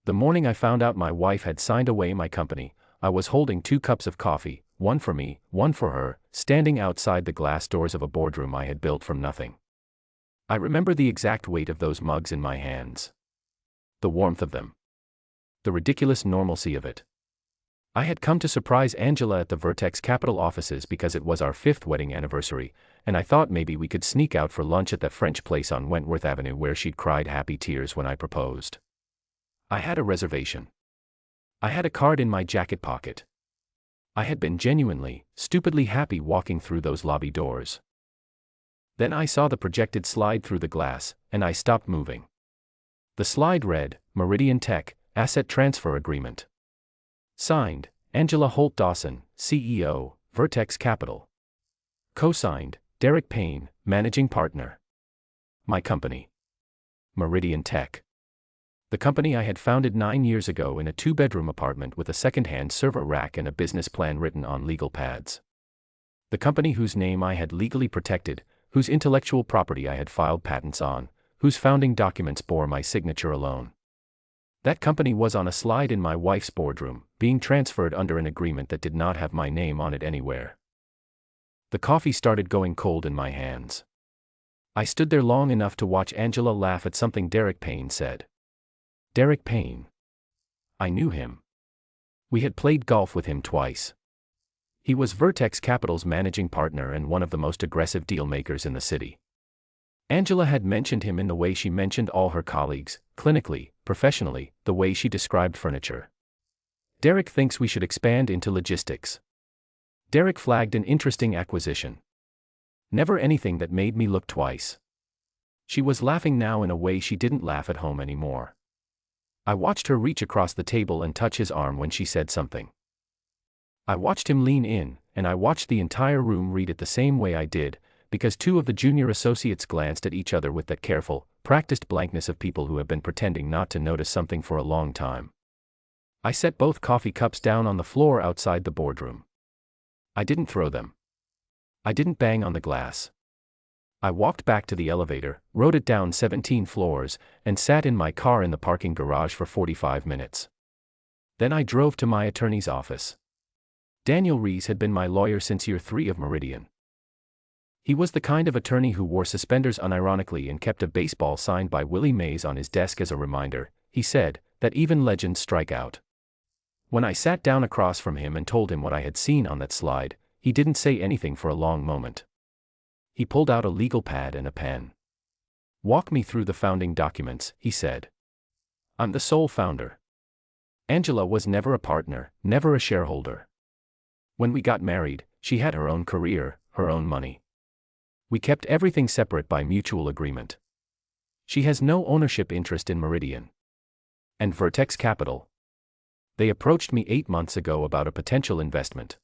The morning I found out my wife had signed away my company, I was holding 2 cups of coffee, one for me, one for her, standing outside the glass doors of a boardroom I had built from nothing. I remember the exact weight of those mugs in my hands. The warmth of them. The ridiculous normalcy of it. I had come to surprise Angela at the Vertex Capital offices because it was our 5th wedding anniversary, and I thought maybe we could sneak out for lunch at that French place on Wentworth Avenue where she'd cried happy tears when I proposed. I had a reservation. I had a card in my jacket pocket. I had been genuinely, stupidly happy walking through those lobby doors. Then I saw the projected slide through the glass, and I stopped moving. The slide read, Meridian Tech, Asset Transfer Agreement. Signed, Angela Holt Dawson, CEO, Vertex Capital. Co-signed, Derek Payne, Managing Partner. My company. Meridian Tech. The company I had founded 9 years ago in a 2-bedroom apartment with a secondhand server rack and a business plan written on legal pads. The company whose name I had legally protected, whose intellectual property I had filed patents on, whose founding documents bore my signature alone. That company was on a slide in my wife's boardroom, being transferred under an agreement that did not have my name on it anywhere. The coffee started going cold in my hands. I stood there long enough to watch Angela laugh at something Derek Payne said. Derek Payne. I knew him. We had played golf with him twice. He was Vertex Capital's managing partner and one of the most aggressive deal makers in the city. Angela had mentioned him in the way she mentioned all her colleagues, clinically, professionally, the way she described furniture. Derek thinks we should expand into logistics. Derek flagged an interesting acquisition. Never anything that made me look twice. She was laughing now in a way she didn't laugh at home anymore. I watched her reach across the table and touch his arm when she said something. I watched him lean in, and I watched the entire room read it the same way I did, because 2 of the junior associates glanced at each other with that careful, practiced blankness of people who have been pretending not to notice something for a long time. I set both coffee cups down on the floor outside the boardroom. I didn't throw them. I didn't bang on the glass. I walked back to the elevator, rode it down 17 floors, and sat in my car in the parking garage for 45 minutes. Then I drove to my attorney's office. Daniel Rees had been my lawyer since year 3 of Meridian. He was the kind of attorney who wore suspenders unironically and kept a baseball signed by Willie Mays on his desk as a reminder, he said, that even legends strike out. When I sat down across from him and told him what I had seen on that slide, he didn't say anything for a long moment. He pulled out a legal pad and a pen. Walk me through the founding documents, he said. I'm the sole founder. Angela was never a partner, never a shareholder. When we got married, she had her own career, her own money. We kept everything separate by mutual agreement. She has no ownership interest in Meridian. And Vertex Capital. They approached me 8 months ago about a potential investment.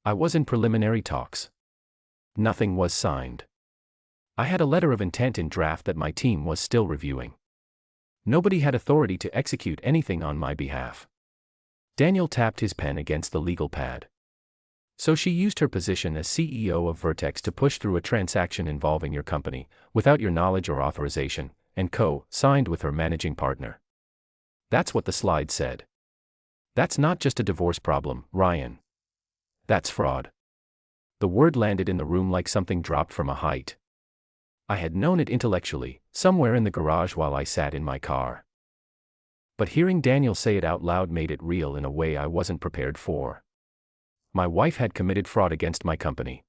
I was in preliminary talks. Nothing was signed. I had a letter of intent in draft that my team was still reviewing. Nobody had authority to execute anything on my behalf. Daniel tapped his pen against the legal pad. So she used her position as CEO of Vertex to push through a transaction involving your company, without your knowledge or authorization, and co-signed with her managing partner. That's what the slide said. That's not just a divorce problem, Ryan. That's fraud. The word landed in the room like something dropped from a height. I had known it intellectually, somewhere in the garage while I sat in my car. But hearing Daniel say it out loud made it real in a way I wasn't prepared for. My wife had committed fraud against my company.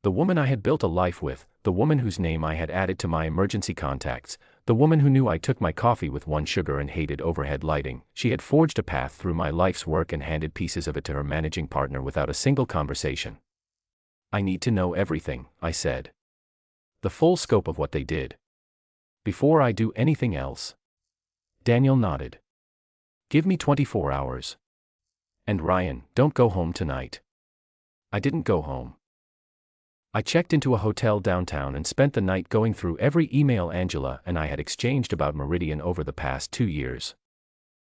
The woman I had built a life with, the woman whose name I had added to my emergency contacts, the woman who knew I took my coffee with 1 sugar and hated overhead lighting, she had forged a path through my life's work and handed pieces of it to her managing partner without a single conversation. I need to know everything, I said. The full scope of what they did. Before I do anything else. Daniel nodded. Give me 24 hours. And Ryan, don't go home tonight. I didn't go home. I checked into a hotel downtown and spent the night going through every email Angela and I had exchanged about Meridian over the past 2 years.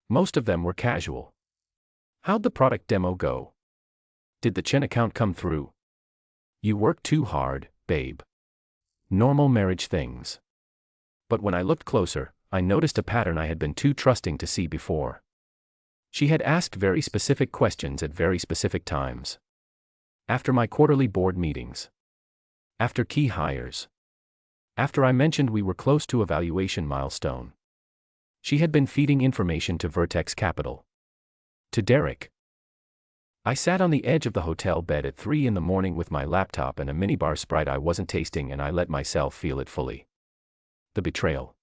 Most of them were casual. How'd the product demo go? Did the Chen account come through? You work too hard, babe. Normal marriage things. But when I looked closer, I noticed a pattern I had been too trusting to see before. She had asked very specific questions at very specific times. After my quarterly board meetings. After key hires. After I mentioned we were close to a valuation milestone. She had been feeding information to Vertex Capital. To Derek. I sat on the edge of the hotel bed at 3 in the morning with my laptop and a minibar Sprite I wasn't tasting, and I let myself feel it fully. The betrayal.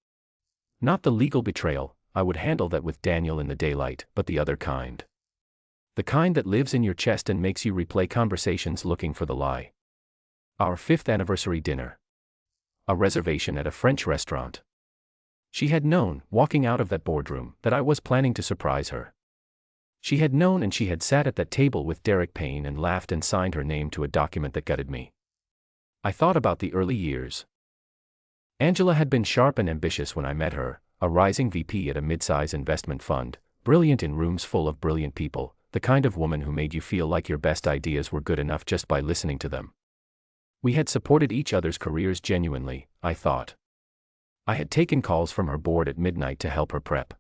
Not the legal betrayal, I would handle that with Daniel in the daylight, but the other kind. The kind that lives in your chest and makes you replay conversations looking for the lie. Our 5th anniversary dinner. A reservation at a French restaurant. She had known, walking out of that boardroom, that I was planning to surprise her. She had known, and she had sat at that table with Derek Payne and laughed and signed her name to a document that gutted me. I thought about the early years. Angela had been sharp and ambitious when I met her, a rising VP at a mid-size investment fund, brilliant in rooms full of brilliant people, the kind of woman who made you feel like your best ideas were good enough just by listening to them. We had supported each other's careers genuinely, I thought. I had taken calls from her board at midnight to help her prep.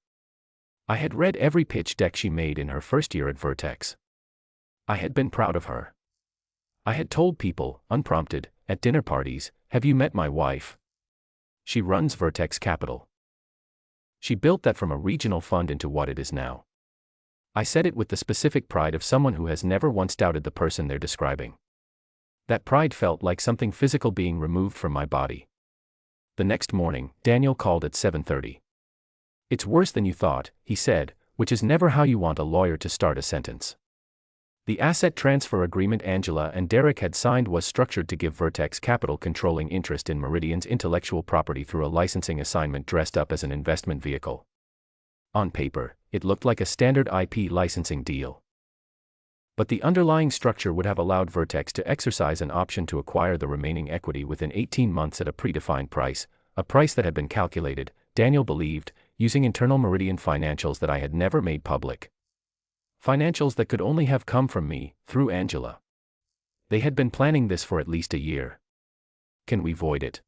I had read every pitch deck she made in her first year at Vertex. I had been proud of her. I had told people, unprompted, at dinner parties, "Have you met my wife? She runs Vertex Capital. She built that from a regional fund into what it is now." I said it with the specific pride of someone who has never once doubted the person they're describing. That pride felt like something physical being removed from my body. The next morning, Daniel called at 7:30. "It's worse than you thought," he said, which is never how you want a lawyer to start a sentence. The asset transfer agreement Angela and Derek had signed was structured to give Vertex Capital controlling interest in Meridian's intellectual property through a licensing assignment dressed up as an investment vehicle. On paper, it looked like a standard IP licensing deal. But the underlying structure would have allowed Vertex to exercise an option to acquire the remaining equity within 18 months at a predefined price, a price that had been calculated, Daniel believed, using internal Meridian financials that I had never made public. Financials that could only have come from me, through Angela. They had been planning this for at least a year. "Can we void it?"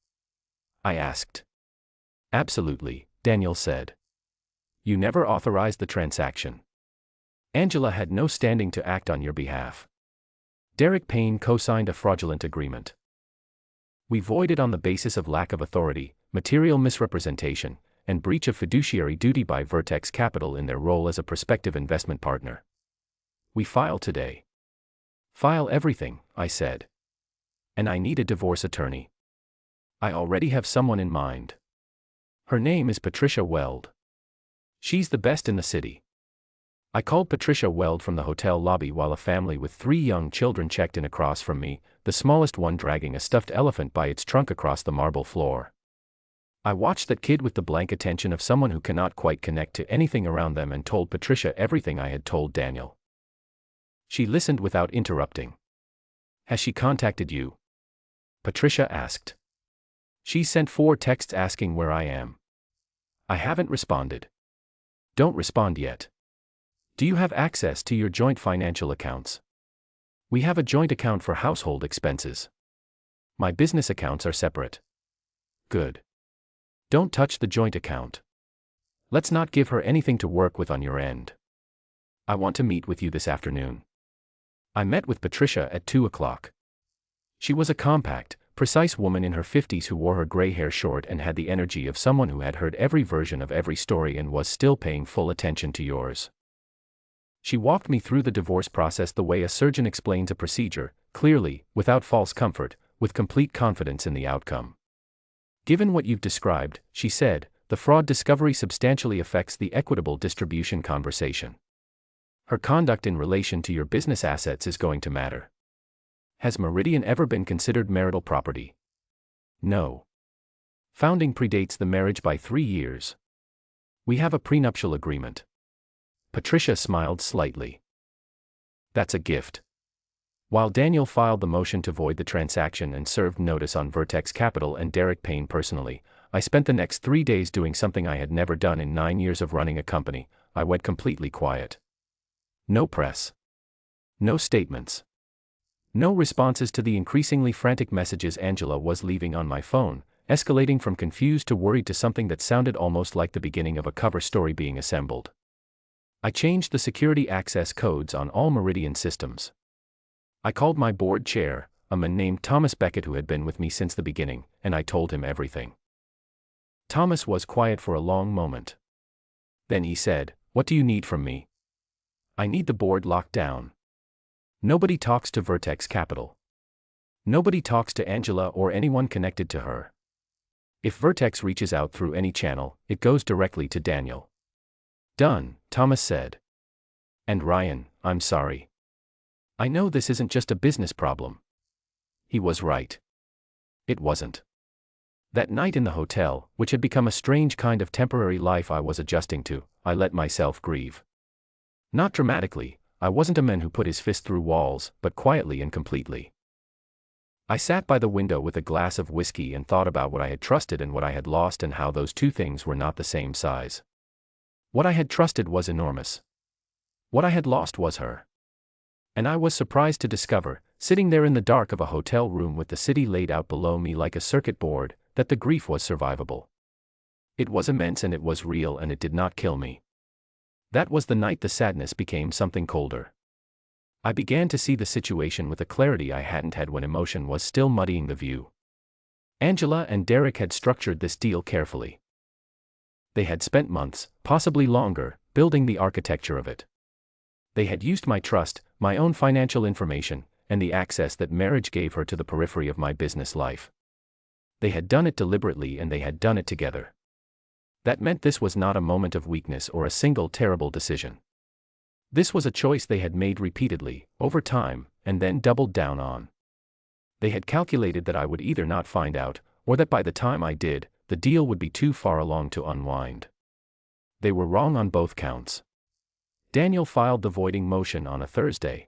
I asked. "Absolutely," Daniel said. "You never authorized the transaction. Angela had no standing to act on your behalf. Derek Payne co-signed a fraudulent agreement. We voided on the basis of lack of authority, material misrepresentation, and breach of fiduciary duty by Vertex Capital in their role as a prospective investment partner. We file today." "File everything," I said. "And I need a divorce attorney. I already have someone in mind. Her name is Patricia Weld. She's the best in the city." I called Patricia Weld from the hotel lobby while a family with 3 young children checked in across from me, the smallest one dragging a stuffed elephant by its trunk across the marble floor. I watched that kid with the blank attention of someone who cannot quite connect to anything around them and told Patricia everything I had told Daniel. She listened without interrupting. "Has she contacted you?" Patricia asked. "She sent 4 texts asking where I am." "I haven't responded." "Don't respond yet. Do you have access to your joint financial accounts?" "We have a joint account for household expenses. My business accounts are separate." "Good. Don't touch the joint account. Let's not give her anything to work with on your end. I want to meet with you this afternoon." I met with Patricia at 2 o'clock. She was a compact, precise woman in her 50s who wore her gray hair short and had the energy of someone who had heard every version of every story and was still paying full attention to yours. She walked me through the divorce process the way a surgeon explains a procedure, clearly, without false comfort, with complete confidence in the outcome. "Given what you've described," she said, "the fraud discovery substantially affects the equitable distribution conversation. Her conduct in relation to your business assets is going to matter. Has Meridian ever been considered marital property?" "No. Founding predates the marriage by 3 years. We have a prenuptial agreement." Patricia smiled slightly. "That's a gift." While Daniel filed the motion to void the transaction and served notice on Vertex Capital and Derek Payne personally, I spent the next 3 days doing something I had never done in 9 years of running a company. I went completely quiet. No press. No statements. No responses to the increasingly frantic messages Angela was leaving on my phone, escalating from confused to worried to something that sounded almost like the beginning of a cover story being assembled. I changed the security access codes on all Meridian systems. I called my board chair, a man named Thomas Beckett who had been with me since the beginning, and I told him everything. Thomas was quiet for a long moment. Then he said, "What do you need from me?" "I need the board locked down. Nobody talks to Vertex Capital. Nobody talks to Angela or anyone connected to her. If Vertex reaches out through any channel, it goes directly to Daniel." "Done," Thomas said. "And Ryan, I'm sorry. I know this isn't just a business problem." He was right. It wasn't. That night in the hotel, which had become a strange kind of temporary life I was adjusting to, I let myself grieve. Not dramatically, I wasn't a man who put his fist through walls, but quietly and completely. I sat by the window with a glass of whiskey and thought about what I had trusted and what I had lost and how those two things were not the same size. What I had trusted was enormous. What I had lost was her. And I was surprised to discover, sitting there in the dark of a hotel room with the city laid out below me like a circuit board, that the grief was survivable. It was immense and it was real and it did not kill me. That was the night the sadness became something colder. I began to see the situation with a clarity I hadn't had when emotion was still muddying the view. Angela and Derek had structured this deal carefully. They had spent months, possibly longer, building the architecture of it. They had used my trust, my own financial information, and the access that marriage gave her to the periphery of my business life. They had done it deliberately and they had done it together. That meant this was not a moment of weakness or a single terrible decision. This was a choice they had made repeatedly, over time, and then doubled down on. They had calculated that I would either not find out, or that by the time I did, the deal would be too far along to unwind. They were wrong on both counts. Daniel filed the voiding motion on a Thursday.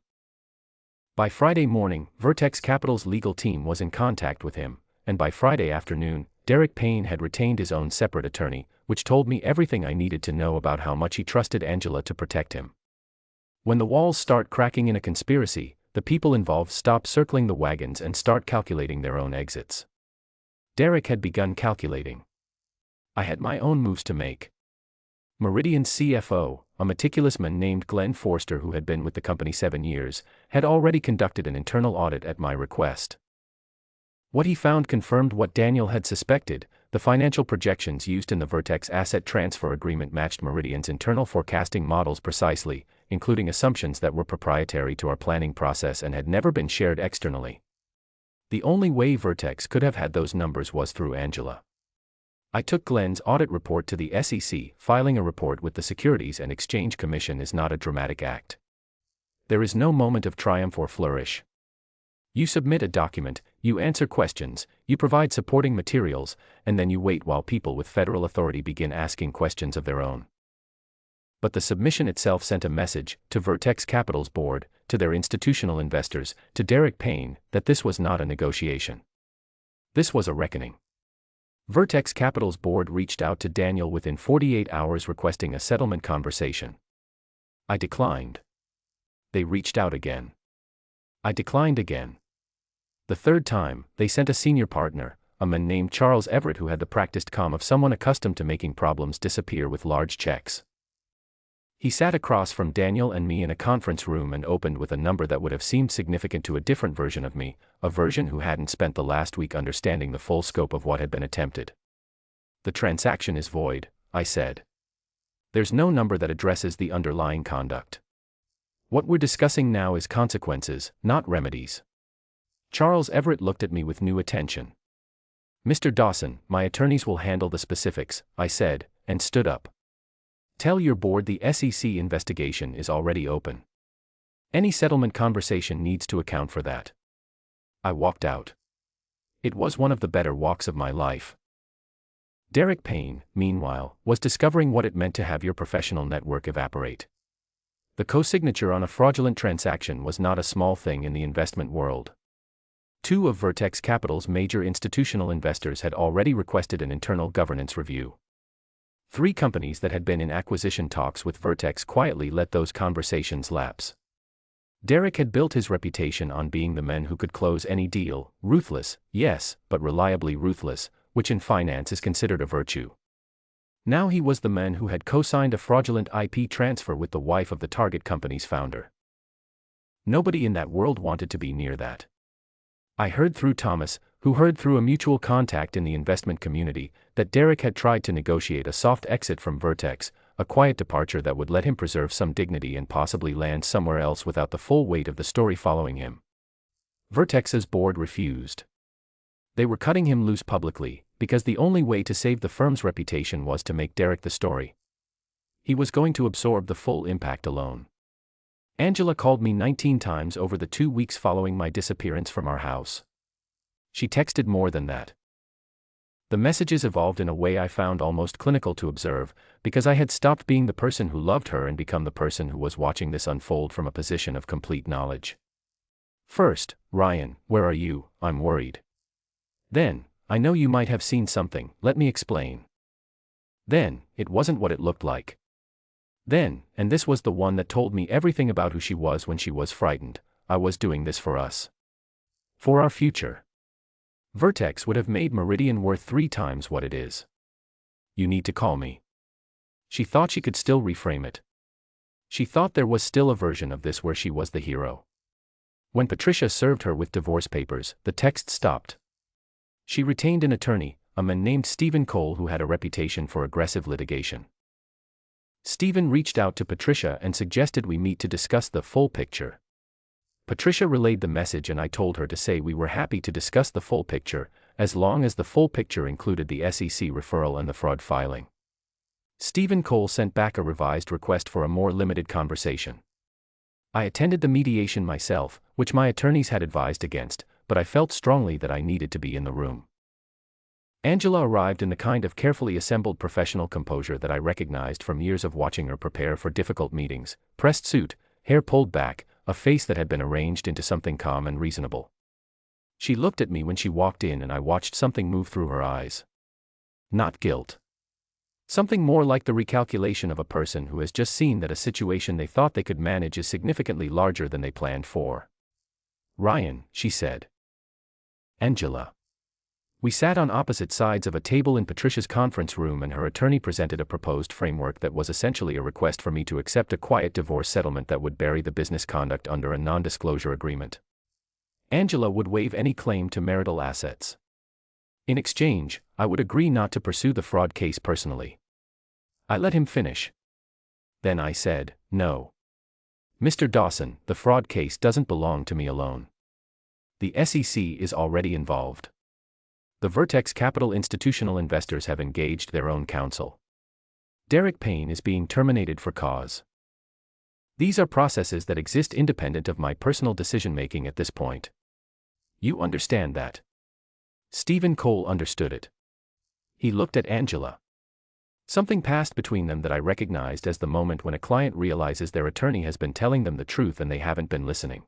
By Friday morning, Vertex Capital's legal team was in contact with him, and by Friday afternoon, Derek Payne had retained his own separate attorney, which told me everything I needed to know about how much he trusted Angela to protect him. When the walls start cracking in a conspiracy, the people involved stop circling the wagons and start calculating their own exits. Derek had begun calculating. I had my own moves to make. Meridian's CFO, a meticulous man named Glenn Forster who had been with the company 7 years, had already conducted an internal audit at my request. What he found confirmed what Daniel had suspected: the financial projections used in the Vertex asset transfer agreement matched Meridian's internal forecasting models precisely, including assumptions that were proprietary to our planning process and had never been shared externally. The only way Vertex could have had those numbers was through Angela. I took Glenn's audit report to the SEC. Filing a report with the Securities and Exchange Commission is not a dramatic act. There is no moment of triumph or flourish. You submit a document, you answer questions, you provide supporting materials, and then you wait while people with federal authority begin asking questions of their own. But the submission itself sent a message to Vertex Capital's board, to their institutional investors, to Derek Payne, that this was not a negotiation. This was a reckoning. Vertex Capital's board reached out to Daniel within 48 hours requesting a settlement conversation. I declined. They reached out again. I declined again. The third time, they sent a senior partner, a man named Charles Everett who had the practiced calm of someone accustomed to making problems disappear with large checks. He sat across from Daniel and me in a conference room and opened with a number that would have seemed significant to a different version of me, a version who hadn't spent the last week understanding the full scope of what had been attempted. "The transaction is void," I said. "There's no number that addresses the underlying conduct. What we're discussing now is consequences, not remedies." Charles Everett looked at me with new attention. "Mr. Dawson, my attorneys will handle the specifics," I said, and stood up. "Tell your board the SEC investigation is already open. Any settlement conversation needs to account for that." I walked out. It was one of the better walks of my life. Derek Payne, meanwhile, was discovering what it meant to have your professional network evaporate. The co-signature on a fraudulent transaction was not a small thing in the investment world. 2 of Vertex Capital's major institutional investors had already requested an internal governance review. 3 companies that had been in acquisition talks with Vertex quietly let those conversations lapse. Derek had built his reputation on being the man who could close any deal, ruthless, yes, but reliably ruthless, which in finance is considered a virtue. Now he was the man who had co-signed a fraudulent IP transfer with the wife of the target company's founder. Nobody in that world wanted to be near that. I heard through Thomas, who heard through a mutual contact in the investment community, that Derek had tried to negotiate a soft exit from Vertex, a quiet departure that would let him preserve some dignity and possibly land somewhere else without the full weight of the story following him. Vertex's board refused. They were cutting him loose publicly, because the only way to save the firm's reputation was to make Derek the story. He was going to absorb the full impact alone. Angela called me 19 times over the 2 weeks following my disappearance from our house. She texted more than that. The messages evolved in a way I found almost clinical to observe, because I had stopped being the person who loved her and become the person who was watching this unfold from a position of complete knowledge. First, Ryan, where are you? I'm worried. Then, I know you might have seen something, let me explain. Then, it wasn't what it looked like. Then, and this was the one that told me everything about who she was when she was frightened, I was doing this for us. For our future. Vertex would have made Meridian worth 3 times what it is. You need to call me. She thought she could still reframe it. She thought there was still a version of this where she was the hero. When Patricia served her with divorce papers, the text stopped. She retained an attorney, a man named Stephen Cole who had a reputation for aggressive litigation. Stephen reached out to Patricia and suggested we meet to discuss the full picture. Patricia relayed the message and I told her to say we were happy to discuss the full picture, as long as the full picture included the SEC referral and the fraud filing. Stephen Cole sent back a revised request for a more limited conversation. I attended the mediation myself, which my attorneys had advised against, but I felt strongly that I needed to be in the room. Angela arrived in the kind of carefully assembled professional composure that I recognized from years of watching her prepare for difficult meetings, pressed suit, hair pulled back, a face that had been arranged into something calm and reasonable. She looked at me when she walked in and I watched something move through her eyes. Not guilt. Something more like the recalculation of a person who has just seen that a situation they thought they could manage is significantly larger than they planned for. Ryan, she said. Angela. We sat on opposite sides of a table in Patricia's conference room and her attorney presented a proposed framework that was essentially a request for me to accept a quiet divorce settlement that would bury the business conduct under a non-disclosure agreement. Angela would waive any claim to marital assets. In exchange, I would agree not to pursue the fraud case personally. I let him finish. Then I said, no. Mr. Dawson, the fraud case doesn't belong to me alone. The SEC is already involved. The Vertex Capital institutional investors have engaged their own counsel. Derek Payne is being terminated for cause. These are processes that exist independent of my personal decision-making at this point. You understand that? Stephen Cole understood it. He looked at Angela. Something passed between them that I recognized as the moment when a client realizes their attorney has been telling them the truth and they haven't been listening.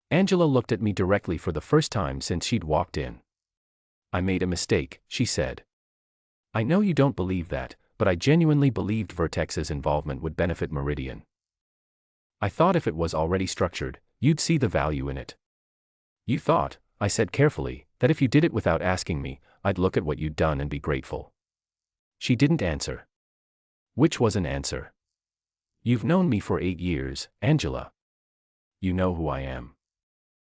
Angela looked at me directly for the first time since she'd walked in. I made a mistake, she said. I know you don't believe that, but I genuinely believed Vertex's involvement would benefit Meridian. I thought if it was already structured, you'd see the value in it. You thought, I said carefully, that if you did it without asking me, I'd look at what you'd done and be grateful. She didn't answer. Which was an answer. You've known me for 8 years, Angela. You know who I am.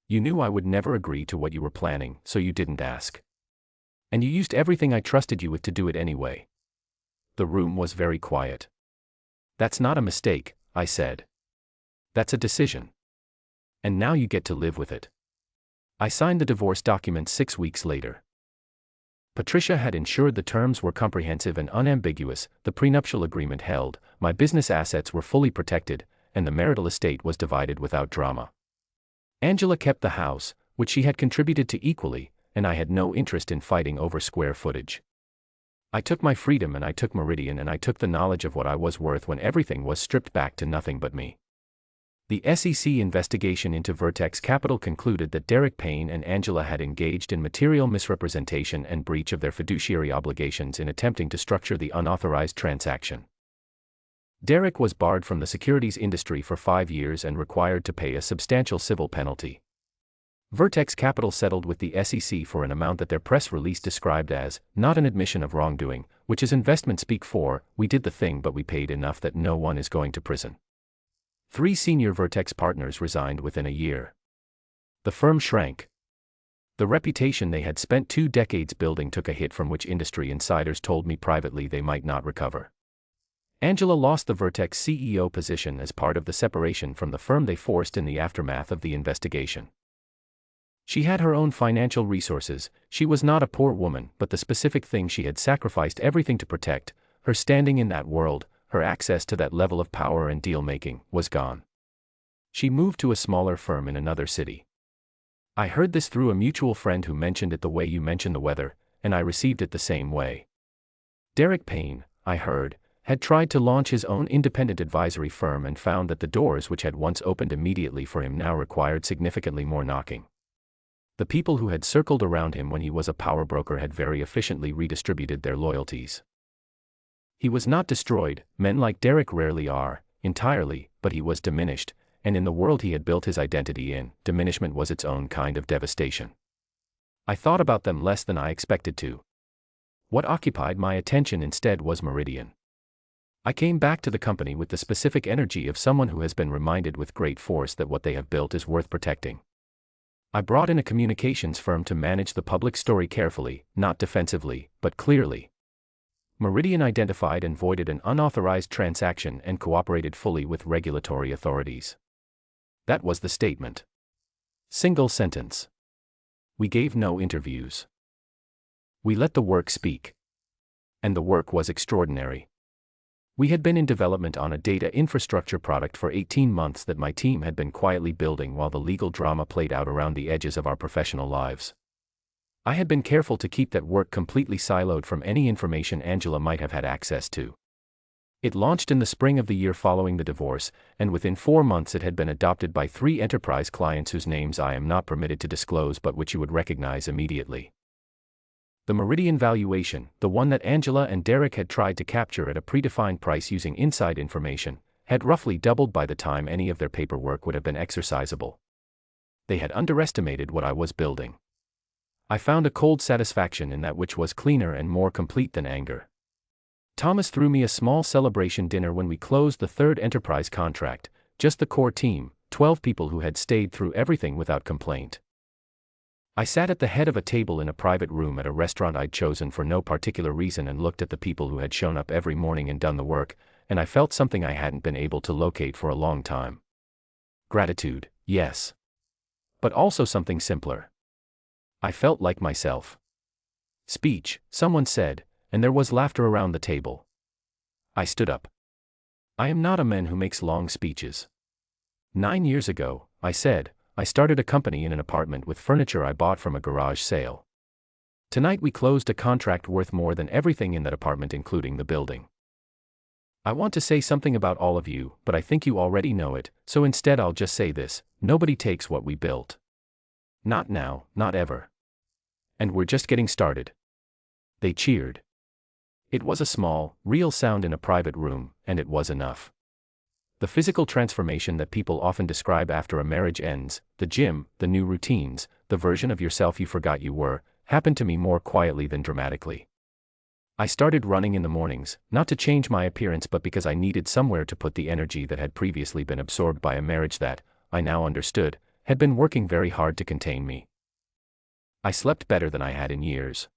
You knew I would never agree to what you were planning, so you didn't ask. And you used everything I trusted you with to do it anyway. The room was very quiet. That's not a mistake, I said. That's a decision. And now you get to live with it. I signed the divorce documents 6 weeks later. Patricia had ensured the terms were comprehensive and unambiguous, the prenuptial agreement held, my business assets were fully protected, and the marital estate was divided without drama. Angela kept the house, which she had contributed to equally, and I had no interest in fighting over square footage. I took my freedom and I took Meridian and I took the knowledge of what I was worth when everything was stripped back to nothing but me. The SEC investigation into Vertex Capital concluded that Derek Payne and Angela had engaged in material misrepresentation and breach of their fiduciary obligations in attempting to structure the unauthorized transaction. Derek was barred from the securities industry for 5 years and required to pay a substantial civil penalty. Vertex Capital settled with the SEC for an amount that their press release described as, not an admission of wrongdoing, which is investment speak for, we did the thing but we paid enough that no one is going to prison. 3 senior Vertex partners resigned within a year. The firm shrank. The reputation they had spent 2 decades building took a hit from which industry insiders told me privately they might not recover. Angela lost the Vertex CEO position as part of the separation from the firm they forced in the aftermath of the investigation. She had her own financial resources, she was not a poor woman, but the specific thing she had sacrificed everything to protect, her standing in that world, her access to that level of power and deal-making, was gone. She moved to a smaller firm in another city. I heard this through a mutual friend who mentioned it the way you mention the weather, and I received it the same way. Derek Payne, I heard, had tried to launch his own independent advisory firm and found that the doors which had once opened immediately for him now required significantly more knocking. The people who had circled around him when he was a power broker had very efficiently redistributed their loyalties. He was not destroyed, men like Derek rarely are, entirely, but he was diminished, and in the world he had built his identity in, diminishment was its own kind of devastation. I thought about them less than I expected to. What occupied my attention instead was Meridian. I came back to the company with the specific energy of someone who has been reminded with great force that what they have built is worth protecting. I brought in a communications firm to manage the public story carefully, not defensively, but clearly. Meridian identified and voided an unauthorized transaction and cooperated fully with regulatory authorities. That was the statement. Single sentence. We gave no interviews. We let the work speak. And the work was extraordinary. We had been in development on a data infrastructure product for 18 months that my team had been quietly building while the legal drama played out around the edges of our professional lives. I had been careful to keep that work completely siloed from any information Angela might have had access to. It launched in the spring of the year following the divorce, and within 4 months it had been adopted by 3 enterprise clients whose names I am not permitted to disclose but which you would recognize immediately. The Meridian valuation, the one that Angela and Derek had tried to capture at a predefined price using inside information, had roughly doubled by the time any of their paperwork would have been exercisable. They had underestimated what I was building. I found a cold satisfaction in that which was cleaner and more complete than anger. Thomas threw me a small celebration dinner when we closed the 3rd enterprise contract, just the core team, 12 people who had stayed through everything without complaint. I sat at the head of a table in a private room at a restaurant I'd chosen for no particular reason and looked at the people who had shown up every morning and done the work, and I felt something I hadn't been able to locate for a long time. Gratitude, yes. But also something simpler. I felt like myself. Speech, someone said, and there was laughter around the table. I stood up. I am not a man who makes long speeches. 9 years ago, I said, I started a company in an apartment with furniture I bought from a garage sale. Tonight we closed a contract worth more than everything in that apartment including the building. I want to say something about all of you, but I think you already know it, so instead I'll just say this: nobody takes what we built. Not now, not ever. And we're just getting started. They cheered. It was a small, real sound in a private room, and it was enough. The physical transformation that people often describe after a marriage ends, the gym, the new routines, the version of yourself you forgot you were, happened to me more quietly than dramatically. I started running in the mornings, not to change my appearance but because I needed somewhere to put the energy that had previously been absorbed by a marriage that, I now understood, had been working very hard to contain me. I slept better than I had in years.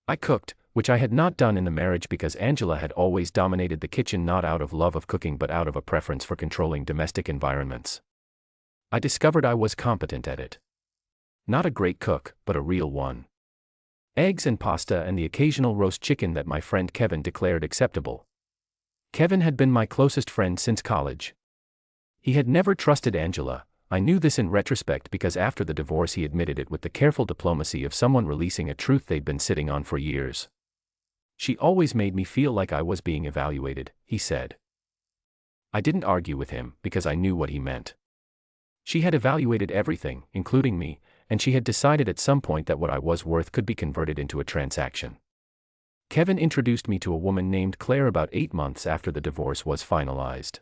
I cooked, which I had not done in the marriage because Angela had always dominated the kitchen not out of love of cooking but out of a preference for controlling domestic environments. I discovered I was competent at it. Not a great cook, but a real one. Eggs and pasta and the occasional roast chicken that my friend Kevin declared acceptable. Kevin had been my closest friend since college. He had never trusted Angela. I knew this in retrospect because after the divorce he admitted it with the careful diplomacy of someone releasing a truth they'd been sitting on for years. She always made me feel like I was being evaluated, he said. I didn't argue with him because I knew what he meant. She had evaluated everything, including me, and she had decided at some point that what I was worth could be converted into a transaction. Kevin introduced me to a woman named Claire about 8 months after the divorce was finalized.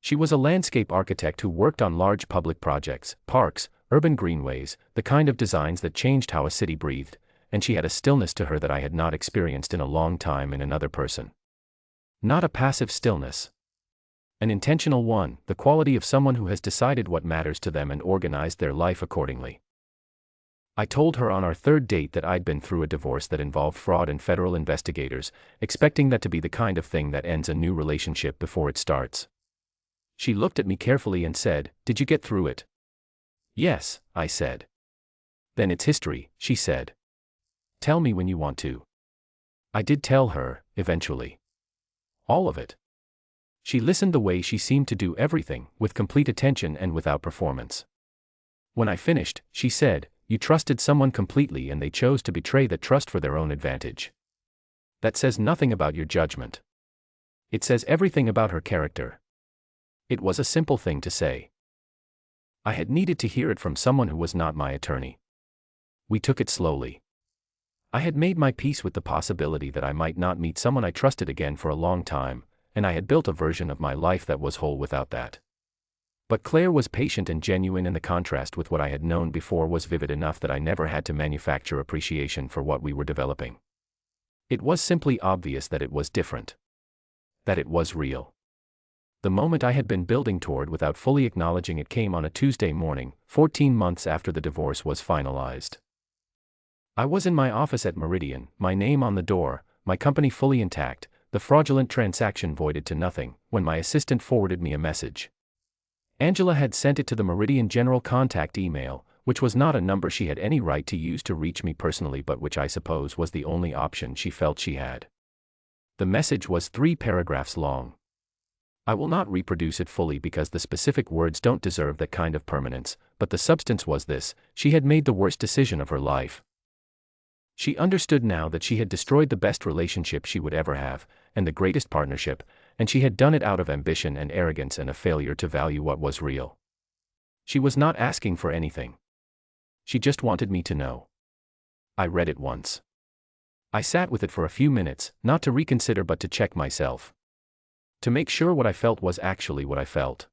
She was a landscape architect who worked on large public projects, parks, urban greenways, the kind of designs that changed how a city breathed, and she had a stillness to her that I had not experienced in a long time in another person. Not a passive stillness. An intentional one, the quality of someone who has decided what matters to them and organized their life accordingly. I told her on our third date that I'd been through a divorce that involved fraud and federal investigators, expecting that to be the kind of thing that ends a new relationship before it starts. She looked at me carefully and said, "Did you get through it?" "Yes," I said. "Then it's history," she said. "Tell me when you want to." I did tell her, eventually. All of it. She listened the way she seemed to do everything, with complete attention and without performance. When I finished, she said, "You trusted someone completely and they chose to betray that trust for their own advantage. That says nothing about your judgment. It says everything about her character." It was a simple thing to say. I had needed to hear it from someone who was not my attorney. We took it slowly. I had made my peace with the possibility that I might not meet someone I trusted again for a long time, and I had built a version of my life that was whole without that. But Claire was patient and genuine, and the contrast with what I had known before was vivid enough that I never had to manufacture appreciation for what we were developing. It was simply obvious that it was different. That it was real. The moment I had been building toward without fully acknowledging it came on a Tuesday morning, 14 months after the divorce was finalized. I was in my office at Meridian, my name on the door, my company fully intact, the fraudulent transaction voided to nothing, when my assistant forwarded me a message. Angela had sent it to the Meridian General Contact email, which was not a number she had any right to use to reach me personally, but which I suppose was the only option she felt she had. The message was 3 paragraphs long. I will not reproduce it fully because the specific words don't deserve that kind of permanence, but the substance was this: she had made the worst decision of her life. She understood now that she had destroyed the best relationship she would ever have, and the greatest partnership, and she had done it out of ambition and arrogance and a failure to value what was real. She was not asking for anything. She just wanted me to know. I read it once. I sat with it for a few minutes, not to reconsider but to check myself. To make sure what I felt was actually what I felt.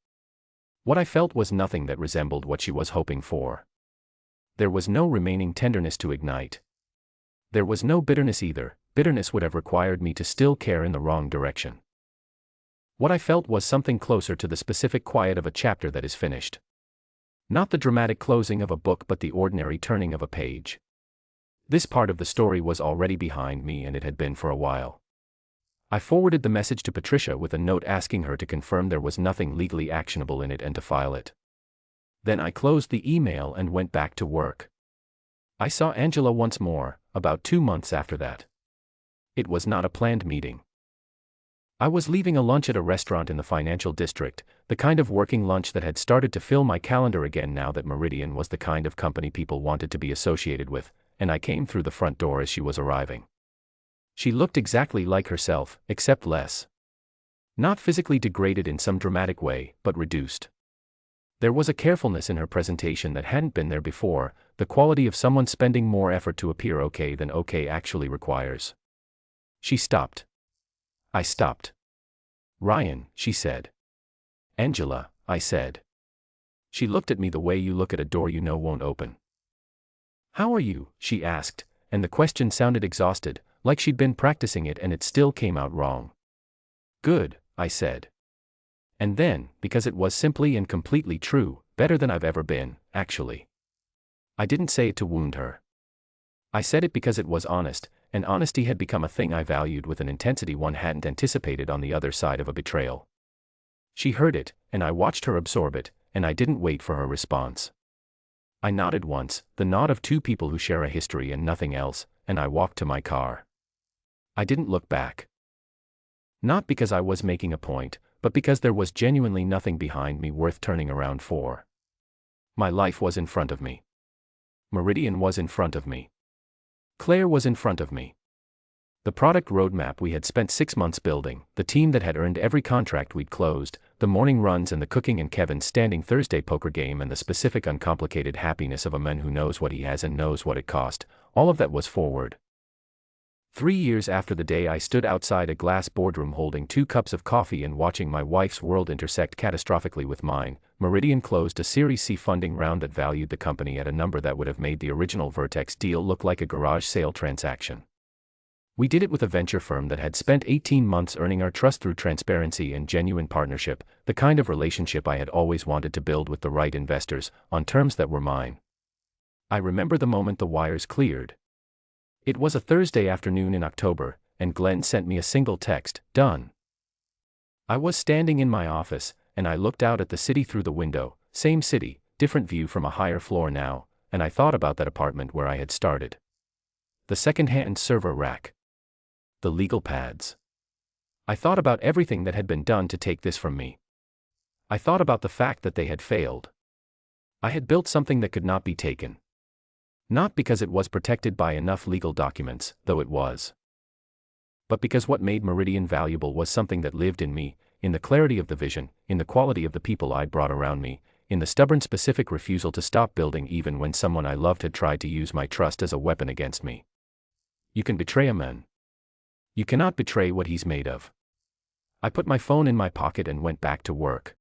What I felt was nothing that resembled what she was hoping for. There was no remaining tenderness to ignite. There was no bitterness either. Bitterness would have required me to still care in the wrong direction. What I felt was something closer to the specific quiet of a chapter that is finished. Not the dramatic closing of a book but the ordinary turning of a page. This part of the story was already behind me, and it had been for a while. I forwarded the message to Patricia with a note asking her to confirm there was nothing legally actionable in it and to file it. Then I closed the email and went back to work. I saw Angela once more, about 2 months after that. It was not a planned meeting. I was leaving a lunch at a restaurant in the financial district, the kind of working lunch that had started to fill my calendar again now that Meridian was the kind of company people wanted to be associated with, and I came through the front door as she was arriving. She looked exactly like herself, except less. Not physically degraded in some dramatic way, but reduced. There was a carefulness in her presentation that hadn't been there before, the quality of someone spending more effort to appear okay than okay actually requires. She stopped. I stopped. "Ryan," she said. "Angela," I said. She looked at me the way you look at a door you know won't open. "How are you?" she asked, and the question sounded exhausted, like she'd been practicing it and it still came out wrong. "Good," I said. And then, because it was simply and completely true, better than I've ever been, actually. I didn't say it to wound her. I said it because it was honest, and honesty had become a thing I valued with an intensity one hadn't anticipated on the other side of a betrayal. She heard it, and I watched her absorb it, and I didn't wait for her response. I nodded once, the nod of 2 people who share a history and nothing else, and I walked to my car. I didn't look back. Not because I was making a point, but because there was genuinely nothing behind me worth turning around for. My life was in front of me. Meridian was in front of me. Claire was in front of me. The product roadmap we had spent 6 months building, the team that had earned every contract we'd closed, the morning runs and the cooking and Kevin's standing Thursday poker game and the specific uncomplicated happiness of a man who knows what he has and knows what it cost, all of that was forward. 3 years after the day I stood outside a glass boardroom holding 2 cups of coffee and watching my wife's world intersect catastrophically with mine, Meridian closed a Series C funding round that valued the company at a number that would have made the original Vertex deal look like a garage sale transaction. We did it with a venture firm that had spent 18 months earning our trust through transparency and genuine partnership, the kind of relationship I had always wanted to build with the right investors, on terms that were mine. I remember the moment the wires cleared. It was a Thursday afternoon in October, and Glenn sent me a single text, "Done." I was standing in my office, and I looked out at the city through the window, same city, different view from a higher floor now, and I thought about that apartment where I had started. The secondhand server rack. The legal pads. I thought about everything that had been done to take this from me. I thought about the fact that they had failed. I had built something that could not be taken. Not because it was protected by enough legal documents, though it was. But because what made Meridian valuable was something that lived in me, in the clarity of the vision, in the quality of the people I'd brought around me, in the stubborn specific refusal to stop building even when someone I loved had tried to use my trust as a weapon against me. You can betray a man. You cannot betray what he's made of. I put my phone in my pocket and went back to work.